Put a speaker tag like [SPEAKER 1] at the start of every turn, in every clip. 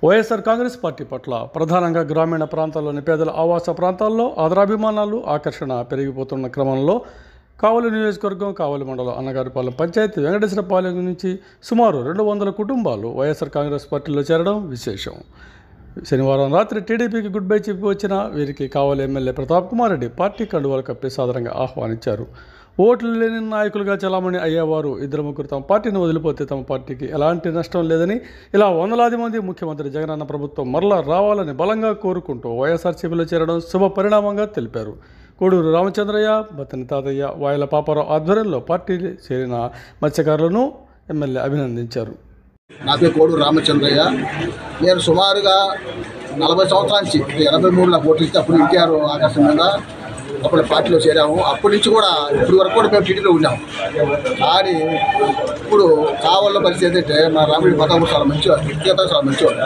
[SPEAKER 1] YSR Congress party పట్ల ప్రధానంగా గ్రామీణ ప్రాంతాల్లోని పేదల ఆవాస ప్రాంతాల్లో ఆదరాభిమానాలు ఆకర్షణ పెరిగిపోతున్న క్రమంలో కావలి నియోజకవర్గం కావలి మండలం అన్నగారిపాలెం పంచాయతీ వెంకటేశ్వరపాలెం నుంచి సుమారు 200 కుటుంబాలు వైఎస్ఆర్ కాంగ్రెస్ పార్టీలో చేరడం విశేషం. శనివారం రాత్రి టీడీపీకి గుడ్ బై చెప్పి వచ్చిన వీరికి కావలి ఎమ్మెల్యే ప్రతాప్ కుమార్ రెడ్డి పార్టీ కండువాలు కప్పి సాదరంగా ఆహ్వానించారు. ఓట్లు లేని నాయకులుగా చలామణి అయ్యేవారు 2-3 తమ పార్టీని వదిలిపోతే తమ పార్టీకి ఎలాంటి నష్టం లేదని, ఇలా వందలాది మంది ముఖ్యమంత్రి జగనన్న ప్రభుత్వం మరలా రావాలని బలంగా కోరుకుంటూ వైఎస్ఆర్సీపీలో చేరడం శుభ పరిణామంగా తెలిపారు. కోడూరు రామచంద్రయ్య, బత్తని తాతయ్య, వాయల పాపారావు ఆధ్వర్యంలో పార్టీ చేరిన మత్స్యకారులను ఎమ్మెల్యే అభినందించారు.
[SPEAKER 2] నా పేరు కోడూరు రామచంద్రయ్య. నేను సుమారుగా 40 సంవత్సరాల నుంచి 83లో పోటీ ఇస్తే అప్పుడు ఎన్టీఆర్ ఆకర్షణగా అప్పుడు పార్టీలో చేరాము. అప్పటి నుంచి కూడా ఇప్పుడు వరకు కూడా మేము టీడీలో ఉన్నాము. కానీ ఇప్పుడు కావాల పరిస్థితి ఏంటంటే మా రాముడి పథకం చాలా మంచివాడు, వ్యక్తిగతంగా చాలా మంచివాడు,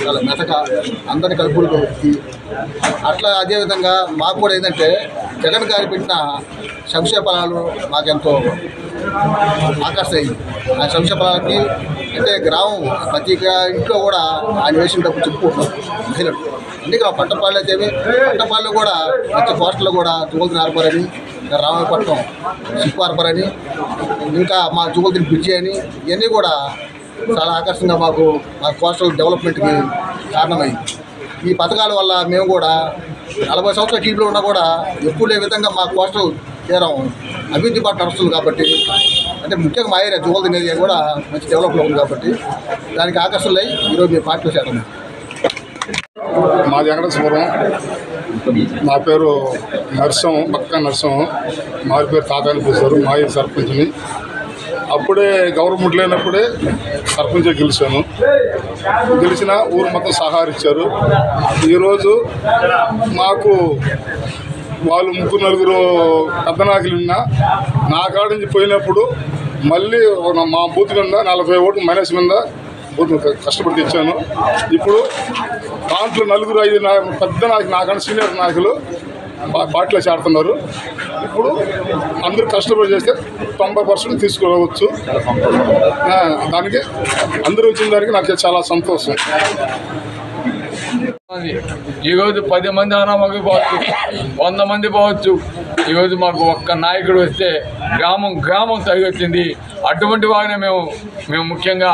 [SPEAKER 2] చాలా మెతక, అందరినీ కలుపులకు వ్యక్తి. అట్లా అదేవిధంగా మాకు కూడా ఏంటంటే జగన్ గారు పెట్టిన సంక్షేమ ఫలాలు మాకెంతో ఆకర్షించాయి. ఆ సంక్షేమ ఫలాలకి అంటే గ్రామం ప్రతి ఇంట్లో కూడా ఆయన వేసిన డబ్బు చెప్పుకుంటున్నాం మహిళలు. అందుకే పట్టపాళ్ళు అయితే పట్టపాళ్ళు కూడా ప్రతి పోస్టులు కూడా జుగుల్దిని హార్బర్ అని, రామాయపట్నం షిప్ హార్బర్ అని, ఇంకా మా జుగుల్దిని బ్రిడ్జి అని, ఇవన్నీ కూడా చాలా ఆకర్షణగా మా కోస్టల్ డెవలప్మెంట్కి కారణమైంది. ఈ పథకాల వల్ల మేము కూడా 40 సంవత్సరాల టీడీలో ఉన్నా కూడా ఎప్పుడు ఏ విధంగా మా కోస్టల్ తీరం అభివృద్ధి పాటు నడుస్తుంది కాబట్టి, అంటే ముఖ్యంగా మా ఏరియా జుగుల్దిని ఏరియా కూడా మంచి డెవలప్లో ఉంది కాబట్టి దానికి ఆకర్షణలై ఈరోజు మేము పార్టీలో చేరడం.
[SPEAKER 3] మాది వెంకటేశ్వరం. నా పేరు నర్సం, పక్క నర్సం. మాది పేరు తాతాని పూసారు. మాది సర్పంచ్ని. అప్పుడే గవర్నమెంట్ లేనప్పుడే సర్పంచ్ గెలిచాను. గెలిచిన ఊరు మొత్తం సహకరించారు. ఈరోజు మాకు వాళ్ళు 3-4 పెద్ద నాయకులు ఉన్నా నా కాడ నుంచి పోయినప్పుడు మళ్ళీ మా బూత్ మీద 40 ఓట్లు మైనస్ మీద కష్టపడి తెచ్చాను. ఇప్పుడు దాంట్లో 4-5 పెద్ద నాయకులు నాకన్నా సీనియర్ నాయకులు పార్టీలో చేరుతున్నారు. ఇప్పుడు అందరూ కష్టపడి చేస్తే 90% తీసుకోవచ్చు. దానికి అందరూ వచ్చిన దానికి నాకు చాలా సంతోషం.
[SPEAKER 4] ఈరోజు 10 మంది అనామకి పోవచ్చు, 100 మంది పోవచ్చు. ఈరోజు మాకు ఒక్క నాయకుడు వస్తే గ్రామం తగివచ్చింది. అటువంటి వారిని మేము ముఖ్యంగా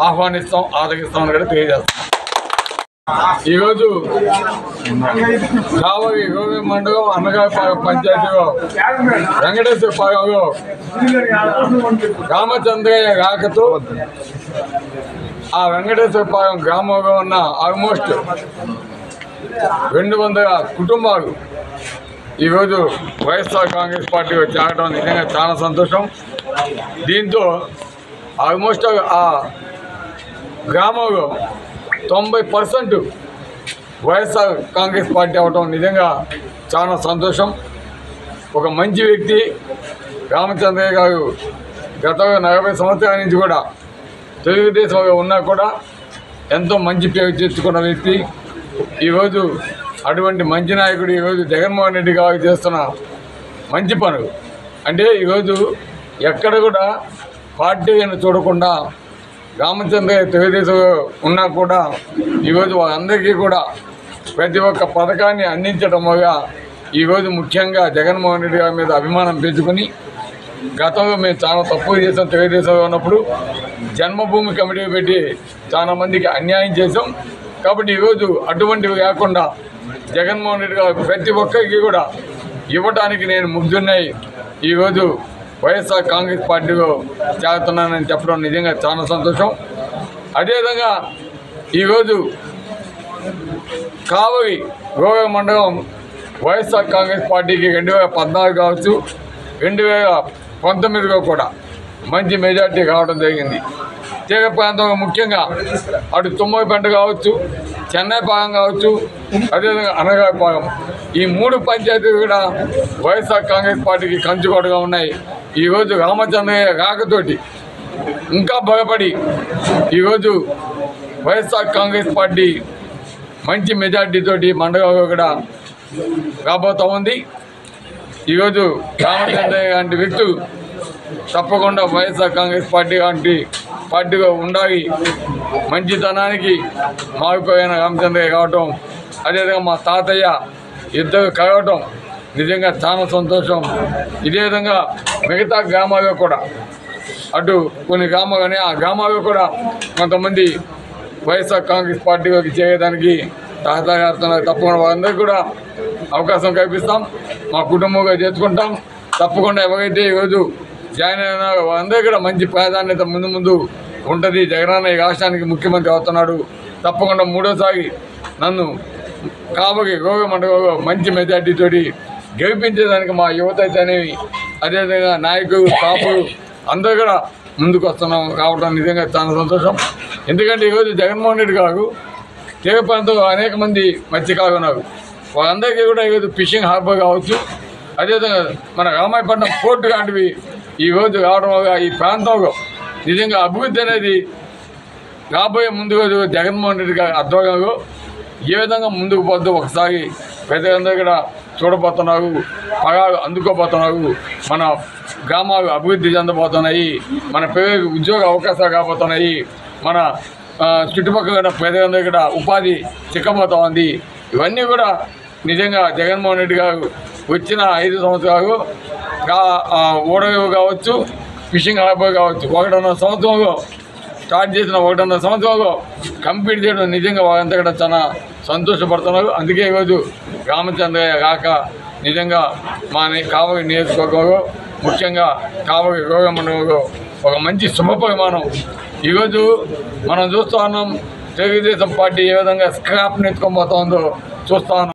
[SPEAKER 4] ఆహ్వానిస్తాం, ఆదరిస్తామని కూడా తెలియజేస్తాం. ఈరోజు కావలి మండలం అన్నగారిపాలెం పంచాయతీలో వెంకటేశ్వరపాలెంలో రామచంద్రయ్య రాకతో ఆ వెంకటేశ్వరపాలెం గ్రామంలో ఉన్న ఆల్మోస్ట్ 200 కుటుంబాలు ఈరోజు వైఎస్ఆర్ కాంగ్రెస్ పార్టీలో చేరడం నిజంగా చాలా సంతోషం. దీంతో ఆల్మోస్ట్ ఆ గ్రామంలో 90% వైఎస్ఆర్ కాంగ్రెస్ పార్టీ అవడం నిజంగా చాలా సంతోషం. ఒక మంచి వ్యక్తి రామచంద్రయ్య గారు గత 40 సంవత్సరాల నుంచి కూడా తెలుగుదేశంలో ఉన్నా కూడా ఎంతో మంచి పేరు తెచ్చుకున్న వ్యక్తి. ఈరోజు అటువంటి మంచి నాయకుడు ఈరోజు జగన్మోహన్ రెడ్డి గారు చేస్తున్న మంచి పనులు అంటే ఈరోజు ఎక్కడ కూడా పార్టీని చూడకుండా రామచంద్రయ్య తెలుగుదేశంలో ఉన్నా కూడా ఈరోజు వాళ్ళందరికీ కూడా ప్రతి ఒక్క పథకాన్ని అందించడం వల్ల ఈరోజు ముఖ్యంగా జగన్మోహన్ రెడ్డి గారి మీద అభిమానం పెంచుకుని, గతంలో మేము చాలా తప్పులు చేసాం తెలుగుదేశంలో ఉన్నప్పుడు, జన్మభూమి కమిటీ పెట్టి చాలా మందికి అన్యాయం చేసాం. కాబట్టి ఈరోజు అటువంటివి కాకుండా జగన్మోహన్ రెడ్డి గారు ప్రతి ఒక్కరికి కూడా ఇవ్వడానికి నేను ముగ్ధున్నాయి. ఈరోజు వైఎస్ఆర్ కాంగ్రెస్ పార్టీలో చేరుతున్నానని చెప్పడం నిజంగా చాలా సంతోషం. అదేవిధంగా ఈరోజు కావలి మండలం వైఎస్ఆర్ కాంగ్రెస్ పార్టీకి 2014 కావచ్చు, 2019లో కూడా మంచి మెజార్టీ కావడం జరిగింది. తీర ప్రాంతంలో ముఖ్యంగా అటు తుమ్మలపేట కావచ్చు, చెన్నైపాలెం కావచ్చు, అదేవిధంగా అన్నగారిపాలెం, ఈ 3 పంచాయతీలు కూడా వైఎస్ఆర్ కాంగ్రెస్ పార్టీకి కంచుకోటగా ఉన్నాయి. ఈరోజు రామచంద్రయ్య రాకతోటి ఇంకా బలపడి ఈరోజు వైఎస్ఆర్ కాంగ్రెస్ పార్టీ మంచి మెజార్టీతోటి మండలంలో కూడా రాబోతూ ఉంది. ఈరోజు రామచంద్రయ్య లాంటి వ్యక్తులు తప్పకుండా వైఎస్ఆర్ కాంగ్రెస్ పార్టీ లాంటి పార్టీగా ఉండాలి, మంచితనానికి మారిపోయిన రామచంద్రయ్య కావటం, అదేవిధంగా మా తాతయ్య ఇద్దరు కలవటం నిజంగా చాలా సంతోషం. ఇదే విధంగా మిగతా గ్రామాల్లో కూడా అటు కొన్ని గ్రామాలు కానీ ఆ గ్రామాల్లో కూడా కొంతమంది వైఎస్ఆర్ కాంగ్రెస్ పార్టీలోకి చేయడానికి సహకారుతున్నారు. తప్పకుండా వారందరికీ కూడా అవకాశం కల్పిస్తాం, మా కుటుంబంగా చేసుకుంటాం. తప్పకుండా ఎవరైతే ఈరోజు జాయిన్ అయినారో వారందరికీ కూడా మంచి ప్రాధాన్యత ముందు ఉంటుంది. జగనన్న ఈ రాష్ట్రానికి ముఖ్యమంత్రి అవుతున్నాడు. తప్పకుండా మూడోసారి నన్ను కాబట్టి రోగమండలంలో మంచి మెజార్టీతోటి గెలిపించేదానికి మా యువత అయితేనేవి, అదేవిధంగా నాయకులు కాపులు అందరూ కూడా ముందుకు వస్తున్నాం కావడం నిజంగా చాలా సంతోషం. ఎందుకంటే ఈరోజు జగన్మోహన్ రెడ్డి గారు తీర ప్రాంతంలో అనేక మంది మత్స్యకారులు ఉన్నారు. వారందరికీ కూడా ఈరోజు ఫిషింగ్ హార్బర్ కావచ్చు, అదేవిధంగా మన రామాయపట్నం పోర్టు లాంటివి ఈరోజు రావడం వల్ల ఈ ప్రాంతంలో నిజంగా అభివృద్ధి అనేది రాబోయే ముందు రోజు జగన్మోహన్ రెడ్డి గారి ఆధ్వర్యంలో ఏ విధంగా ముందుకు పోద్దు ఒకసారి ప్రజలందరూ కూడా చూడబోతున్నారు, పగాలు అందుకోబోతున్నారు. మన గ్రామాలు అభివృద్ధి చెందబోతున్నాయి, మన పిల్లలకు ఉద్యోగ అవకాశాలు కాబోతున్నాయి, మన చుట్టుపక్కల ప్రజలందరూ కూడా ఉపాధి చిక్కబోతూ ఉంది. ఇవన్నీ కూడా నిజంగా జగన్మోహన్ రెడ్డి గారు వచ్చిన 5 సంవత్సరాలు ఓడరేవు కావచ్చు, ఫిషింగ్ హార్బర్ కావచ్చు, 1.5 సంవత్సరంలో స్టార్ట్ చేసిన 1.5 సంవత్సరంలో కంప్లీట్ చేయడం నిజంగా వారంతా కూడా చాలా సంతోషపడుతున్నారు. అందుకే ఈరోజు రామచంద్రయ్య కాక నిజంగా మా కావలి నియోజకవర్గంలో ముఖ్యంగా కావలి రోగమండలంలో ఒక మంచి శుభపరిమాణం. ఈరోజు మనం చూస్తూ ఉన్నాం తెలుగుదేశం పార్టీ ఏ విధంగా స్క్రాప్ని ఎత్తుకొని పోతుందో చూస్తూ ఉన్నాం.